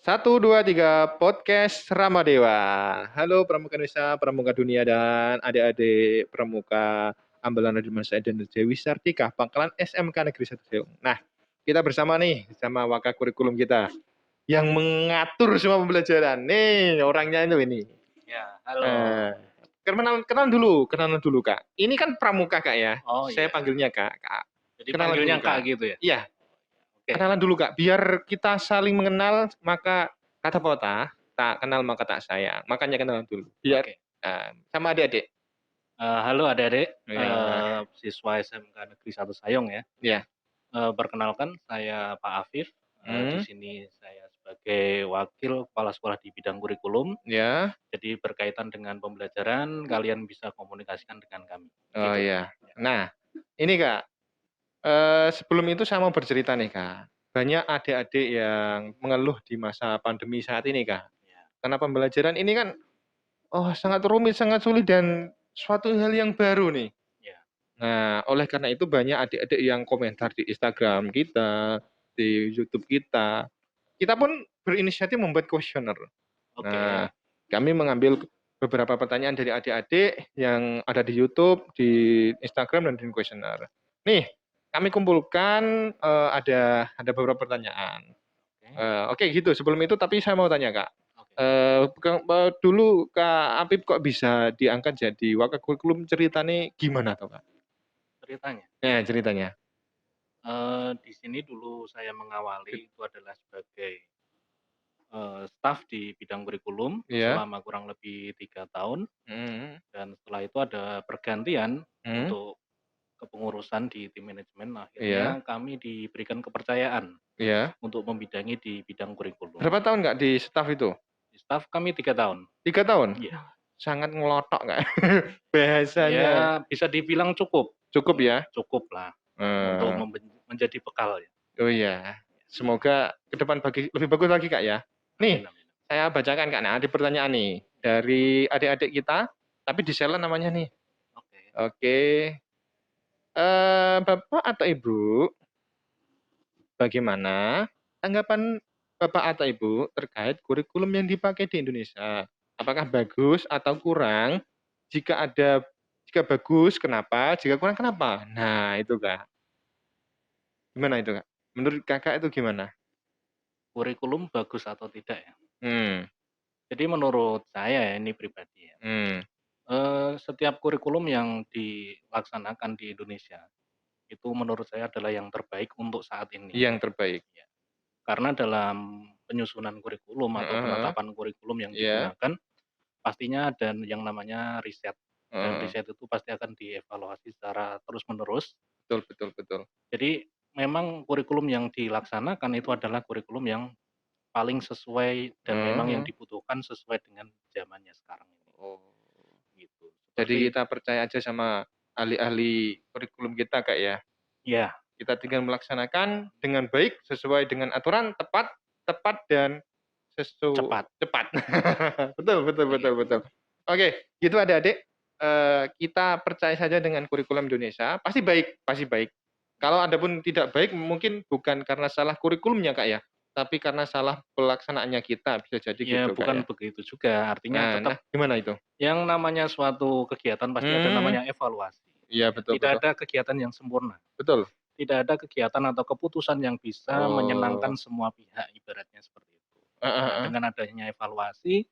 Satu, dua, tiga, podcast Ramadewa. Halo Pramuka Indonesia, Pramuka Dunia, dan adik-adik Pramuka Ambalan Radhi Masa dan Dewi Sartika, Pangkalan SMK Negeri 1 Seong. Nah, kita bersama nih, sama wakil kurikulum kita, yang mengatur semua pembelajaran. Nih, orangnya itu ini. Ya, halo. Eh, kenalan dulu Kak. Ini kan Pramuka Kak ya. Oh Saya iya. panggilnya Kak. Jadi Kenalan panggilnya dulu Kak Kak. gitu ya? Iya, Oke. kenalan dulu Kak, biar kita saling mengenal, maka kata pepatah, tak kenal maka tak sayang. Makanya kenalan dulu. Biar Oke. sama adik-adik. Halo adik-adik, Ya, siswa SMK Negeri 1 Sayong ya. ya. Perkenalkan saya Pak Afif. Di Hmm, sini saya sebagai wakil kepala sekolah di bidang kurikulum. ya. Jadi berkaitan dengan pembelajaran, kalian bisa komunikasikan dengan kami. Oh Gitu. ya. Nah, ini Kak, sebelum itu saya mau bercerita nih Kak. Banyak adik-adik yang mengeluh di masa pandemi saat ini Kak. Ya. Karena pembelajaran ini kan sangat rumit, sangat sulit dan suatu hal yang baru nih. Ya. Nah, oleh karena itu banyak adik-adik yang komentar di Instagram kita, di YouTube kita. Kita pun berinisiatif membuat kuesioner. Oke. Nah, kami mengambil beberapa pertanyaan dari adik-adik yang ada di YouTube, di Instagram, dan di kuesioner. Nih, kami kumpulkan ada beberapa pertanyaan. Oke. Oke, gitu. Sebelum itu, tapi saya mau tanya Kak. Oke. Dulu Kak Apip kok bisa diangkat jadi wakil kurikulum, ceritanya gimana tuh Kak? Ceritanya. Nah, ceritanya. Di sini dulu saya mengawali itu adalah sebagai staf di bidang kurikulum Iya. selama kurang lebih 3 tahun, Mhm. dan setelah itu ada pergantian Mhm. untuk kepengurusan di tim manajemen. Iya. Akhirnya kami diberikan kepercayaan Iya. untuk membidangi di bidang kurikulum. Berapa tahun Kak di staf itu? Di staf kami 3 tahun. 3 tahun? Iya. Sangat ngelotok Kak bahasanya. Ya bisa dibilang cukup. Cukup ya? Cukup lah untuk Eee, menjadi bekal ya. oh iya. Semoga ke depan lebih bagus lagi Kak ya. Nih, Amin, amin. saya bacakan Kak. Nah, ada pertanyaan nih dari adik-adik kita, tapi di silent namanya nih. Oke. Oke. Bapak atau Ibu, bagaimana tanggapan Bapak atau Ibu terkait kurikulum yang dipakai di Indonesia? Apakah bagus atau kurang? Jika bagus, kenapa? Jika kurang, kenapa? Nah, itu Kak. Gimana itu Kak? Menurut Kakak itu gimana? Kurikulum bagus atau tidak ya? Hmm, Jadi menurut saya ya, ini pribadi ya, hmm. setiap kurikulum yang dilaksanakan di Indonesia, itu menurut saya adalah yang terbaik untuk saat ini. Yang terbaik. Ya. Karena dalam penyusunan kurikulum atau Heeh, heeh. penetapan kurikulum yang Iya, digunakan, pastinya ada yang namanya riset. Dan heeh. riset itu pasti akan dievaluasi secara terus-menerus. Betul, betul, betul. Jadi memang kurikulum yang dilaksanakan itu adalah kurikulum yang paling sesuai dan Heeh, memang yang heeh. dibutuhkan sesuai dengan zamannya sekarang ini. Oh. Gitu. Jadi Seperti kita percaya aja sama ahli-ahli kurikulum kita Kak ya. ya, Kita tinggal melaksanakan dengan baik sesuai dengan aturan, tepat, tepat dan cepat. cepat. Betul, betul, betul, Begitu. betul. Oke, gitu adik-adik. Kita percaya saja dengan kurikulum Indonesia, pasti baik, pasti baik. Kalau ada pun tidak baik, mungkin bukan karena salah kurikulumnya Kak ya, tapi karena salah pelaksanaannya kita, bisa jadi Ya gitu Kak bukan ya. begitu juga, artinya Nah, tetap gimana itu? yang namanya suatu kegiatan pasti ada Hmm, namanya evaluasi. iya Ya, betul, tidak betul. ada kegiatan yang sempurna. Betul. Tidak ada kegiatan atau keputusan yang bisa menyenangkan Oh, semua pihak, ibaratnya seperti itu. heeh, Nah, heeh. dengan adanya evaluasi,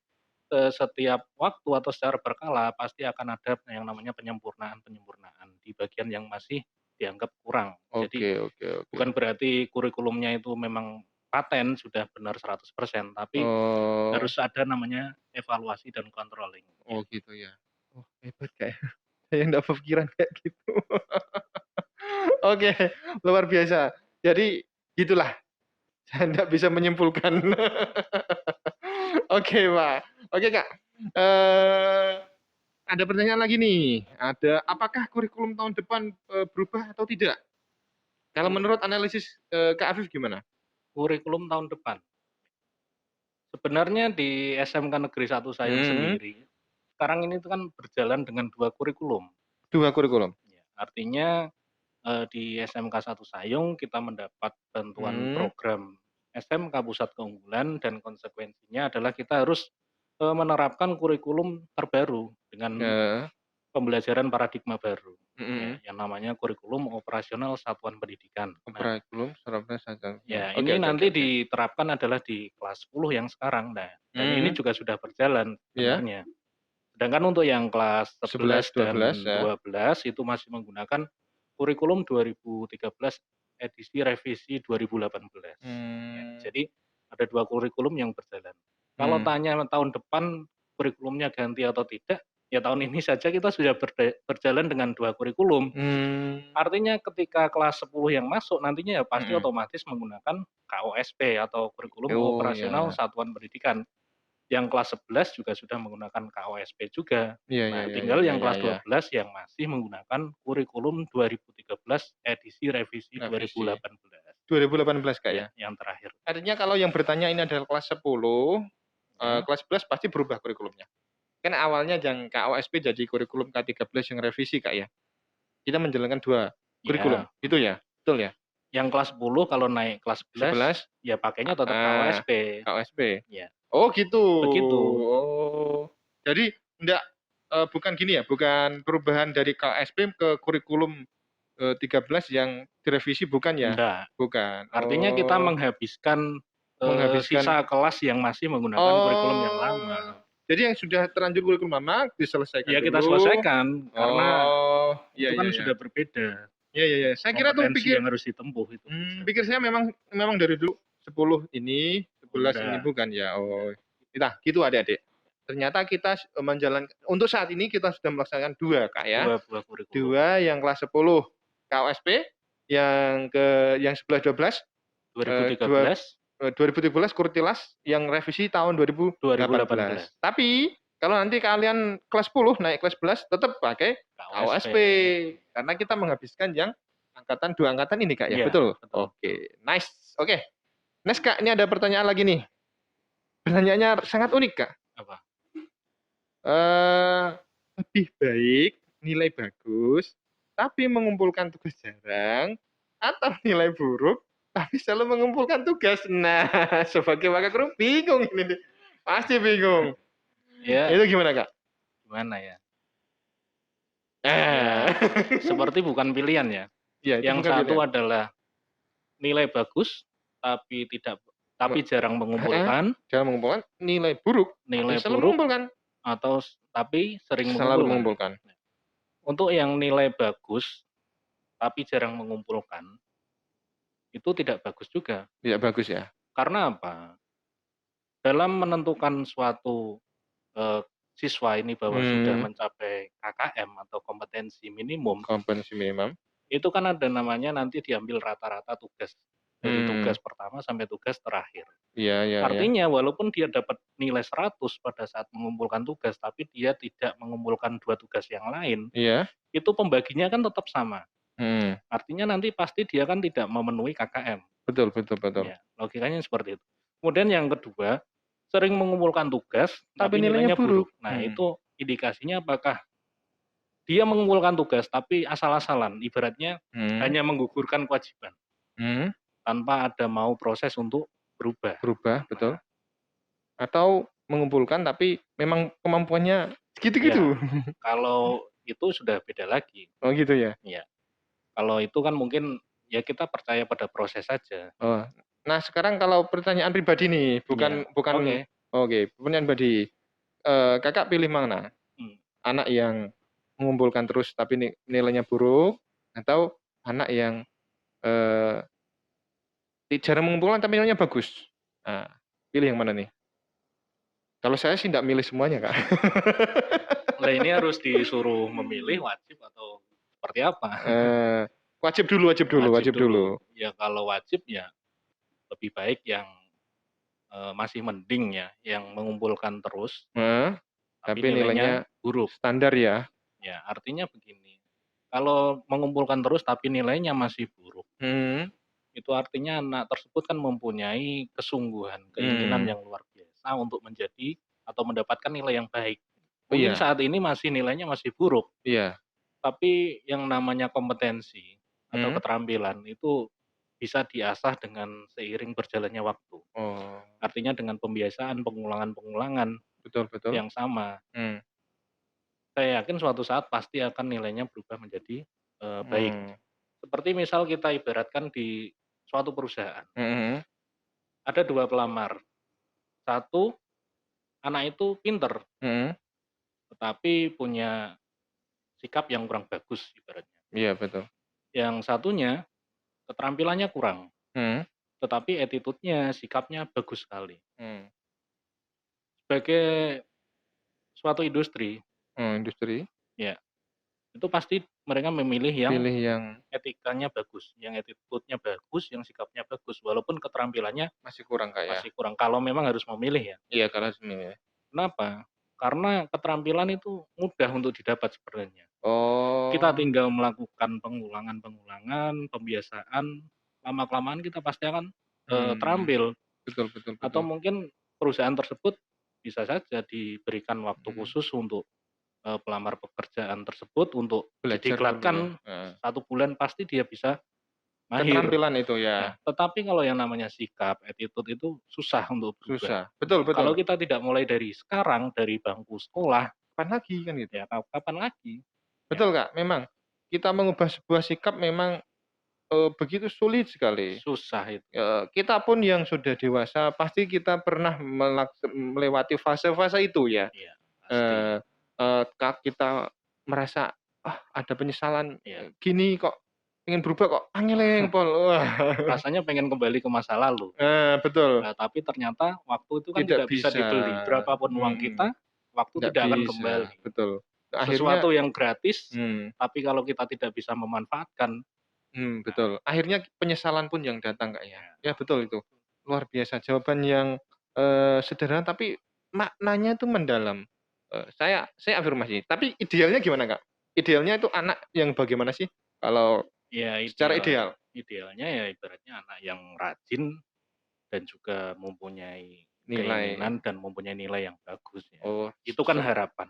setiap waktu atau secara berkala pasti akan ada yang namanya penyempurnaan-penyempurnaan di bagian yang masih dianggap kurang. Jadi Oke, oke, oke. bukan berarti kurikulumnya itu memang paten sudah benar 100%, tapi Oh, harus ada namanya evaluasi dan controlling, oh gitu. gitu ya. Oh, hebat kayak saya nggak kepikiran kayak gitu. Oke, luar biasa. Jadi gitulah, saya nggak bisa menyimpulkan. Oke, Pak. Oke, Kak. Eh, ada pertanyaan lagi nih. Apakah kurikulum tahun depan berubah atau tidak? Kalau Kur menurut analisis Kak Afif gimana? kurikulum tahun depan. Sebenarnya di SMK Negeri 1 Sayung Hmm, sendiri, sekarang ini tuh kan berjalan dengan 2 kurikulum. dua kurikulum. Ya, artinya, di SMK 1 Sayung kita mendapat bantuan Hmm, program SMK pusat keunggulan dan konsekuensinya adalah kita harus menerapkan kurikulum terbaru dengan Heeh, pembelajaran paradigma baru, ya, mhm. yang namanya kurikulum operasional satuan pendidikan. Nah, Kurikulum Surabaya Sadar. ya Oke ini oke oke nanti oke. diterapkan adalah di kelas 10 yang sekarang. Nah, dan ini Mhm, juga sudah berjalan iya, sebenarnya. Sedangkan untuk yang kelas 11, 11 12 dan ya. 12 itu masih menggunakan kurikulum 2013 edisi revisi 2018. Ya, Mmm, jadi ada 2 kurikulum yang berjalan. Kalau mhm, tanya tahun depan kurikulumnya ganti atau tidak, ya tahun ini saja kita sudah berjalan dengan 2 kurikulum. mmm, Artinya ketika kelas 10 yang masuk nantinya ya pasti mhm. otomatis menggunakan KOSP atau kurikulum Oh, iya operasional iya. satuan pendidikan. Yang kelas 11 juga sudah menggunakan KOSP juga. Iya iya Nah, iya iya tinggal iya yang iya kelas iya. 12 yang masih menggunakan kurikulum 2013 edisi revisi Revisi. 2018. 2018, Kak, Ya, ya? yang terakhir. Artinya kalau yang bertanya ini adalah kelas 10, Ya, kelas 11 pasti berubah kurikulumnya? Kan awalnya yang KOSP jadi kurikulum K13 yang revisi, Kak, ya? Kita menjalankan 2 kurikulum, ya. gitu ya? Betul ya? Yang kelas 10 kalau naik kelas 11 11 ya pakainya tetap heeh, KOSP. KOSP. Ya, Oh, gitu. begitu. Oh. Jadi ndak bukan gini ya, bukan perubahan dari KOSP ke kurikulum, 13 yang direvisi bukan ya? Enggak. Bukan. Artinya kita Oh, menghabiskan menghabiskan sisa kelas yang masih menggunakan kurikulum yang oh, lama. jadi yang sudah terlanjur kurikulum lama diselesaikan Ya kita dulu. selesaikan karena Oh, iya itu kan iya iya. sudah berbeda. Iya iya iya. Saya kira tuh Kompetensi pikir yang harus ditempuh itu beda. pikir saya memang memang dari dulu 10 ini, Oh 11 ini enggak, bukan ya? Oh, enggak. nah gitu Adik-adik. Ternyata kita menjalankan untuk saat ini kita sudah melaksanakan 2 Kak ya. 2 buah kurikulum. 2 yang kelas 10 KOSP, yang 11, 12, dua 2013, 2017 Kurtilas yang revisi tahun 2018. 2018 Tapi kalau nanti kalian kelas 10 naik kelas 11 tetap pakai KOSP. KOSP karena kita menghabiskan yang angkatan 2 angkatan ini Kak ya, Iya, betul? betul betul. Oke, nice. Oke, next Kak, ini ada pertanyaan lagi nih. Pertanyaannya sangat unik Kak. Apa? Eh, lebih baik nilai bagus tapi mengumpulkan tugas jarang atau nilai buruk tapi selalu mengumpulkan tugas? Nah, sebagai wakil guru bingung ini nih. Pasti bingung. Ya, Itu gimana, Kak? gimana ya? Eh. Ya, seperti bukan pilihan ya. Iya, itu Yang bukan satu pilihan. adalah nilai bagus tapi jarang Heeh, mengumpulkan, jangan mengumpulkan nilai buruk tapi nilai selalu buruk mengumpulkan. tapi sering Selalu mengumpulkan. mengumpulkan. Nah, untuk yang nilai bagus tapi jarang mengumpulkan, itu tidak bagus juga. Tidak bagus ya. Karena apa? Dalam menentukan suatu, eee, siswa ini bahwa sudah Hmm, mencapai KKM atau kompetensi minimum, kompetensi minimum. itu kan ada namanya nanti diambil rata-rata tugas, dari Hmm, tugas pertama sampai tugas terakhir. iya iya iya. Artinya walaupun dia dapat nilai 100 pada saat mengumpulkan tugas, tapi dia tidak mengumpulkan 2 tugas yang lain, Iya, itu pembaginya kan tetap sama. mhm, Artinya nanti pasti dia kan tidak memenuhi KKM. betul betul betul. Ya, logikanya seperti itu. Kemudian yang kedua, sering mengumpulkan tugas Tapi tapi nilainya nilainya buruk. buruk. Nah, itu indikasinya apakah dia mengumpulkan tugas tapi asal-asalan, ibaratnya Mhm, hanya menggugurkan kewajiban mhm, tanpa ada mau proses untuk berubah. berubah, betul. Nah, Atau mengumpulkan tapi memang kemampuannya segitu-gitu? ya kalau itu sudah beda lagi. Oh gitu ya? Ya, kalau itu kan mungkin ya kita percaya pada proses saja. Oh. Nah sekarang kalau pertanyaan pribadi nih, bukan Ya, bukan oke. oke, pertanyaan pribadi. Kakak pilih mana? Hmm. Anak yang mengumpulkan terus tapi nilainya buruk, atau anak yang, eee, jarang mengumpulkan tapi nilainya bagus? Nah, pilih yang mana nih? Kalau saya sih nggak milih semuanya, Kak. Lah ini harus disuruh memilih wajib atau seperti apa? Eee, wajib dulu wajib dulu Wajib wajib dulu. dulu. Ya kalau wajib ya lebih baik yang, masih mending ya, yang mengumpulkan terus, Heeh, tapi tapi nilainya nilainya buruk. standar ya? Ya artinya begini, kalau mengumpulkan terus tapi nilainya masih buruk, Mhm, itu artinya anak tersebut kan mempunyai kesungguhan, keinginan mmm, yang luar biasa untuk menjadi atau mendapatkan nilai yang baik. oh Mungkin iya saat ini masih nilainya masih buruk, iya, tapi yang namanya kompetensi atau mhm, keterampilan itu bisa diasah dengan seiring berjalannya waktu. Oh, Artinya dengan pembiasaan, pengulangan-pengulangan betul betul. yang sama, Hmm, saya yakin suatu saat pasti akan nilainya berubah menjadi, baik. hmm, Seperti misal kita ibaratkan di suatu perusahaan, mhm, ada 2 pelamar, satu anak itu pinter, mhm, tetapi punya sikap yang kurang bagus ibaratnya. iya betul. Yang satunya keterampilannya kurang, Mhm, tetapi attitude-nya, sikapnya bagus sekali. hmm, Sebagai suatu industri, industri, ya, itu pasti mereka memilih yang pilih yang etikanya bagus, yang attitude-nya bagus, yang sikapnya bagus, walaupun keterampilannya masih kurang, Kak, ya? masih kurang, kalau memang harus memilih ya. Iya, kalau seni ya. Kenapa? Karena keterampilan itu mudah untuk didapat sebenarnya. Kita Oh, tinggal melakukan pengulangan-pengulangan, pembiasaan, lama-kelamaan kita pasti akan, hmm, terampil. betul betul Atau betul. mungkin perusahaan tersebut bisa saja diberikan waktu Mhm, khusus untuk, pelamar pekerjaan tersebut untuk belajar dulu ya? didiklatkan Heeh. 1 bulan pasti dia bisa mahir. Keterampilan itu Nah, ya? tetapi kalau yang namanya sikap, attitude itu susah untuk berubah. Susah. Betul Kalau betul. kita tidak mulai dari sekarang, dari bangku sekolah, Kapan lagi kan gitu. ya kapan lagi? Ya, Betul, Kak, memang kita mengubah sebuah sikap memang, begitu sulit sekali. susah itu. Kita pun yang sudah dewasa pasti kita pernah melewati fase-fase itu ya. Iya, pasti. Eee kita merasa, "Ah, ada penyesalan, Iya. gini kok pengen berubah kok angel pol." Wah. Rasanya pengen kembali ke masa lalu. Betul. Tapi ternyata waktu itu kan Tidak tidak bisa bisa, dibeli. Berapapun uang mhm, kita, waktu nggak tidak akan bisa, kembali. betul. Akhirnya Sesuatu yang gratis, mmm, tapi kalau kita tidak bisa memanfaatkan, nah, betul. Akhirnya penyesalan pun yang datang, Kak, ya. ya, Ya betul itu. Luar biasa jawaban yang, sederhana tapi maknanya itu mendalam. Saya afirmasi. Tapi idealnya gimana, Kak? Idealnya itu anak yang bagaimana sih kalau ya secara ideal? idealnya ya ibaratnya anak yang rajin dan juga mempunyai Nilai keinginan dan mempunyai nilai yang bagus ya. oh, Itu kan harapan,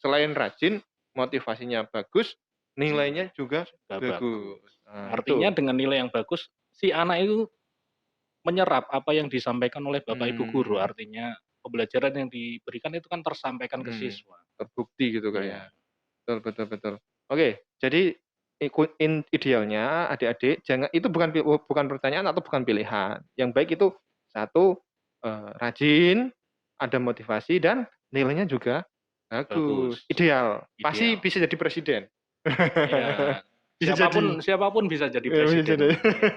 selain rajin, motivasinya bagus, nilainya juga juga bagus. bagus. Nah Artinya itu, dengan nilai yang bagus, si anak itu menyerap apa yang disampaikan oleh bapak ibu guru. mmm, Artinya pembelajaran yang diberikan itu kan tersampaikan ke siswa. terbukti gitu, Kak, ya. Ya, Betul betul betul. Oke, jadi idealnya adik-adik jangan itu bukan pertanyaan atau bukan pilihan. Yang baik itu satu, rajin, ada motivasi dan nilainya juga bagus. bagus, Ideal, pasti ideal. bisa jadi presiden. Ya, Bisa jadi. siapapun bisa jadi Iya, bisa jadi. presiden. Yes.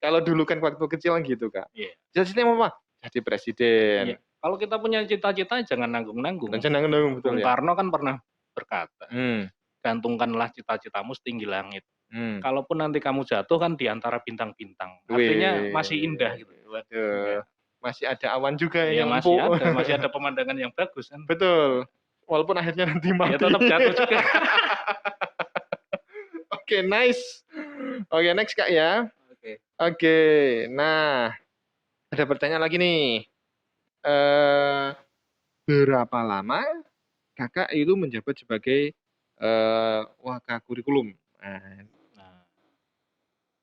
Kalau dulu kan waktu kecil kan gitu, Kak. Iya, Cita-citanya mau apa? Jadi presiden. iya. Kalau kita punya cita-cita jangan nanggung-nanggung. Rencana nanggung betul Bung ya? Karno kan pernah berkata, Hmm, "Gantungkanlah cita-citamu setinggi langit. hmm. Kalaupun nanti kamu jatuh kan di antara bintang-bintang." Artinya masih indah Wih, gitu. waduh, Ya, masih ada awan juga ya yang empuk. masih ada pemandangan yang bagus kan. Betul, walaupun akhirnya nanti Ya mati. tetap jatuh juga. Oke, nice. Oke, next, Kak, ya. Oke. Oke, nah ada pertanyaan lagi nih. Eee, berapa lama Kakak itu menjabat sebagai, Wakakurikulum? Nah, Nah,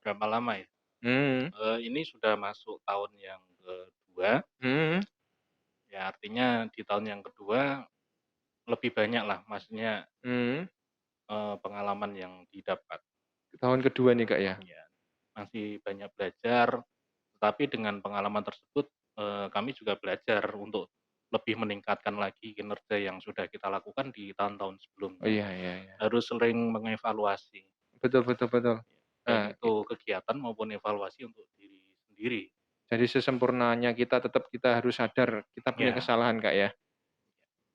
berapa lama ya? mhm, Ini sudah masuk tahun yang kedua. mhm, Ya artinya di tahun yang kedua lebih banyak lah, maksudnya, mhm. pengalaman yang didapat. Tahun kedua nih, Kak, ya? Ya, masih banyak belajar, tetapi dengan pengalaman tersebut, kami juga belajar untuk lebih meningkatkan lagi kinerja yang sudah kita lakukan di tahun-tahun Oh, sebelumnya. iya iya iya. Harus sering mengevaluasi, Betul betul betul. baik Nah, itu kegiatan maupun evaluasi untuk diri sendiri. jadi sesempurnanya kita tetap kita harus sadar kita punya Ya, kesalahan, Kak, ya.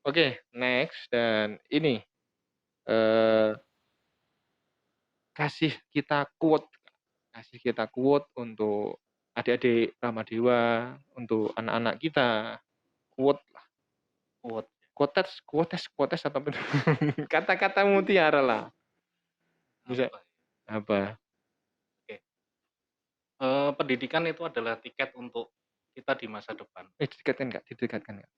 Oke, next dan ini, eee, kasih kita quote kasih kita quote untuk adik-adik Ramadewa, untuk anak-anak kita, quote quote quotes apa bener? Kata-kata mutiara lah, bisa apa ya, apa? oke, pendidikan itu adalah tiket untuk kita di masa depan. Didekatkan, Kak, didekatkan, Kak.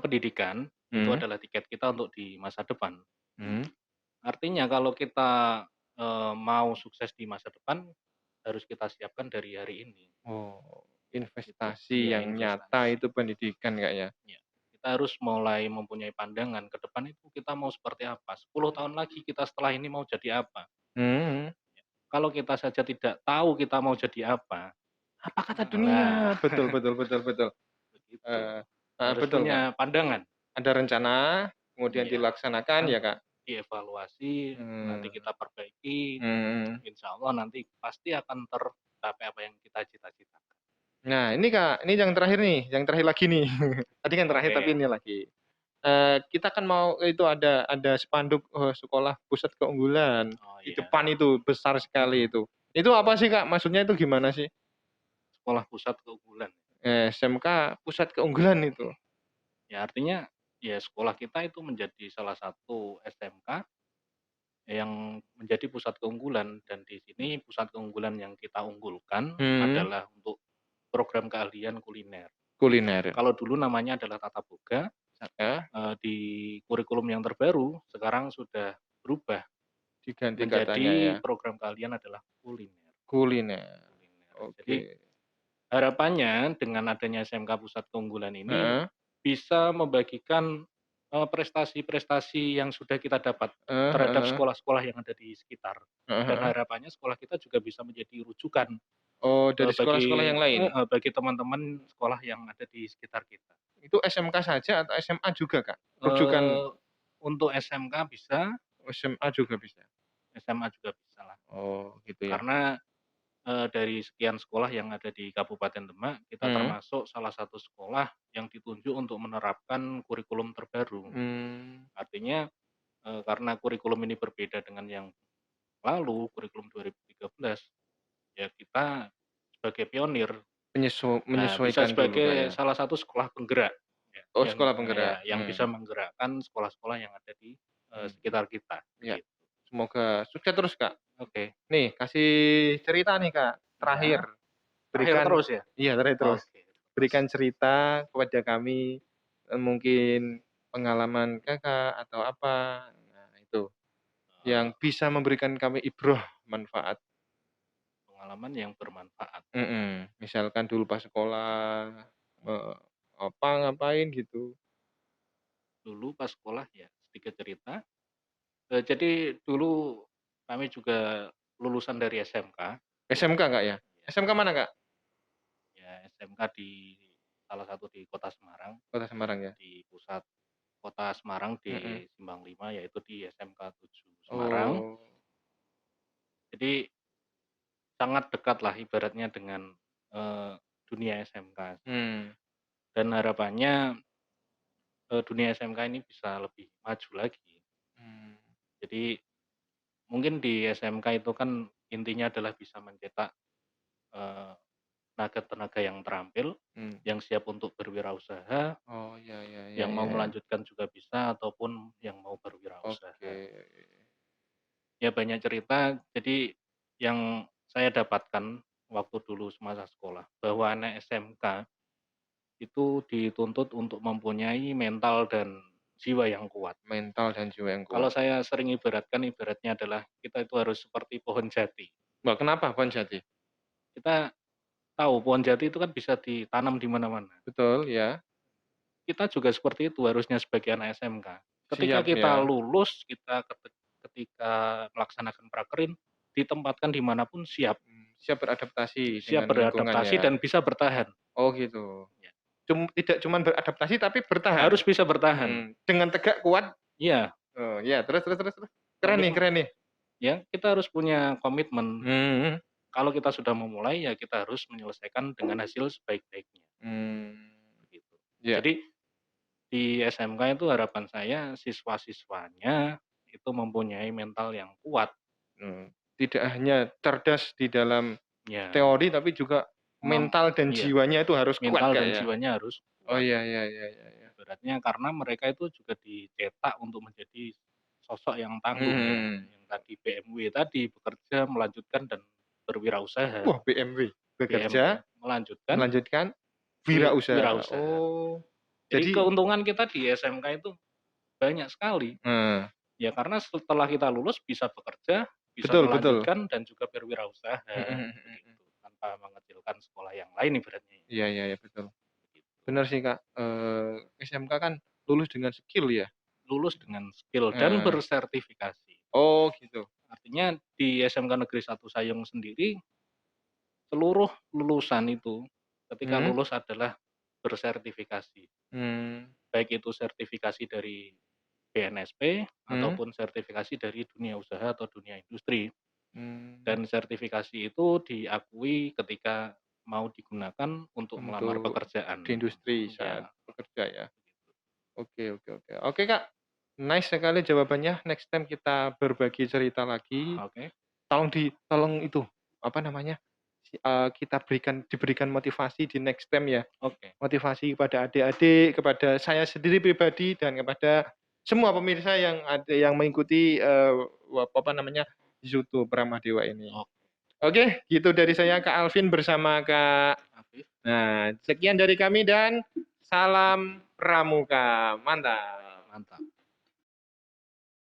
Pendidikan itu Mhm, adalah tiket kita untuk di masa depan. mhm, Artinya kalau kita, mau sukses di masa depan, harus kita siapkan dari hari ini, Oh, gitu. investasi Iya, yang nyata investasi. itu pendidikan, Kak, ya? Ya, kita harus mulai mempunyai pandangan ke depan itu kita mau seperti apa, 10 tahun lagi kita setelah ini mau jadi apa. Mhm. Kalau kita saja tidak tahu kita mau jadi apa, Apa kata lah dunia? Betul betul betul betul. begitu. Eee, Harus betul, Kak. punya pandangan. Ada rencana, kemudian Iya, dilaksanakan kan ya, Kak? dievaluasi, nanti Mmm, kita perbaiki, mhm. insya Allah nanti pasti akan tercapai apa yang kita cita-citakan. Nah, ini, Kak, ini yang terakhir nih, yang terakhir lagi nih. Tadi kan terakhir tapi Oke. ini lagi. Kita kan mau itu ada spanduk, sekolah pusat keunggulan, Oh di iya, depan itu, besar sekali itu. Itu apa sih, Kak? Maksudnya itu gimana sih? sekolah pusat keunggulan. SMK pusat keunggulan itu? Ya artinya ya sekolah kita itu menjadi salah satu SMK yang menjadi pusat keunggulan dan di sini pusat keunggulan yang kita unggulkan Mhm, adalah untuk program keahlian kuliner. kuliner, Kalau dulu namanya adalah Tata Boga, heeh, di kurikulum yang terbaru sekarang sudah berubah diganti katanya ya, menjadi program keahlian adalah kuliner. kuliner, Kuliner. oke, Jadi harapannya dengan adanya SMK Pusat Keunggulan ini heeh, bisa membagikan, prestasi-prestasi yang sudah kita dapat heeh terhadap heeh sekolah-sekolah yang ada di sekitar. heeh Dan heeh. harapannya sekolah kita juga bisa menjadi rujukan, Oh, dari sekolah-sekolah bagi yang lain? bagi teman-teman sekolah yang ada di sekitar kita. Itu SMK saja atau SMA juga, Kak? Rujukan Eee, untuk SMK bisa, SMA juga bisa? SMA juga bisalah. Oh, gitu ya? Karena dari sekian sekolah yang ada di Kabupaten Demak, kita Mhm, termasuk salah satu sekolah yang ditunjuk untuk menerapkan kurikulum terbaru. mmm, Artinya, karena kurikulum ini berbeda dengan yang lalu, kurikulum 2013, ya kita sebagai pionir, bisa menyesuaikan dulu, Kak, sebagai ya? salah satu sekolah penggerak, ya, Oh, yang sekolah penggerak, ya, yang bisa menggerakkan sekolah-sekolah yang ada di, mmm, sekitar kita, iya, gitu. semoga sukses terus, Kak. Oke, Nih, kasih cerita nih, Kak, terakhir. iya, terakhir Berikan terus ya? iya, terakhir terus. Oke, terus. Berikan cerita kepada kami, mungkin pengalaman Kakak atau apa, nah itu, Eee, yang bisa memberikan kami ibroh, manfaat. pengalaman yang bermanfaat. Misalkan dulu pas sekolah, eee, apa, ngapain gitu. Dulu pas sekolah ya sedikit cerita, jadi dulu kami juga lulusan dari SMK, SMK, Kak, ya? ya SMK mana, Kak? ya SMK di salah satu di Kota Semarang, Kota Semarang ya? di pusat Kota Semarang Mhm. di Simpang 5 yaitu di SMK 7 Semarang. Oh, Jadi sangat dekat lah ibaratnya dengan, eee, dunia SMK mmm, dan harapannya, dunia SMK ini bisa lebih maju lagi. mmm, Jadi mungkin di SMK itu kan intinya adalah bisa mencetak, eee tenaga-tenaga yang terampil, mmm. yang siap untuk berwirausaha, Oh, ya ya ya yang mau ya ya. melanjutkan juga bisa, ataupun yang mau Oke. berwirausaha. Ya banyak cerita, jadi yang saya dapatkan waktu dulu semasa sekolah, bahwa anak SMK itu dituntut untuk mempunyai mental dan jiwa yang kuat. Mental dan jiwa yang Kalau kuat. saya sering ibaratkan, ibaratnya adalah kita itu harus seperti pohon jati. Mbak, kenapa pohon jati? Kita tahu pohon jati itu kan bisa ditanam di mana-mana. Betul, ya. Kita juga seperti itu harusnya sebagai anak SMK. Ketika Siap kita ya, lulus, kita ketika melaksanakan prakerin, ditempatkan dimanapun siap, siap beradaptasi siap dengan lingkungan beradaptasi ya. dan bisa bertahan, Oh gitu. ya. Tidak cuman beradaptasi tapi bertahan? Harus bisa bertahan. Dengan tegak, kuat. Iya, Oh ya, terus terus terus terus? Keren nih komitmen keren nih. ya, kita harus punya komitmen. Mhm, Kalau kita sudah memulai, ya kita harus menyelesaikan dengan hasil sebaik-baiknya, begitu. iya, Jadi di SMK itu harapan saya siswa-siswanya itu mempunyai mental yang kuat, mmm. Tidak hanya cerdas di dalam ya, teori tapi juga mental dan iya. jiwanya itu harus kuat, Mental Kak, dan ya? jiwanya harus Oh kuat. iya iya iya iya iya. Ibaratnya karena mereka itu juga dicetak untuk menjadi sosok yang tangguh ya, Mhm. yang tadi BMW tadi bekerja, melanjutkan dan berwirausaha. Wah, BMW, BMW bekerja, melanjutkan melanjutkan wirausaha. wirausaha. Oh, Jadi jadi keuntungan kita di SMK itu banyak sekali. nah, Ya karena setelah kita lulus bisa bekerja, bisa Betul betul. melanjutkan dan juga berwirausaha, Mhm mhm mhm. begitu, tanpa mengecilkan sekolah yang lain ibaratnya ya, Iya iya iya, betul. begitu. Bener sih, Kak, SMK kan lulus dengan skill ya? Lulus dengan skill dan Heeh. bersertifikasi. Oh gitu. Artinya di SMK Negeri 1 Sayung sendiri, seluruh lulusan itu ketika Mhm? lulus adalah bersertifikasi. Mmm, Baik itu sertifikasi dari BNSP mhm, ataupun sertifikasi dari dunia usaha atau dunia industri. mmm, Dan sertifikasi itu diakui ketika mau digunakan untuk melamar untuk di pekerjaan. industri saat Iya, bekerja ya? begitu. Oke oke oke. Oke, Kak, nice sekali jawabannya, next time kita berbagi cerita lagi. Oke Tolong itu, apa namanya, kita diberikan motivasi di next time ya. oke Motivasi kepada adik-adik, kepada saya sendiri pribadi, dan kepada semua pemirsa yang mengikuti, apa namanya, YouTube Ramadewa ini. oke, Oke, gitu dari saya, Kak Alvin bersama Kak. Afif, Nah, sekian dari kami dan salam pramuka. Mantap. mantap.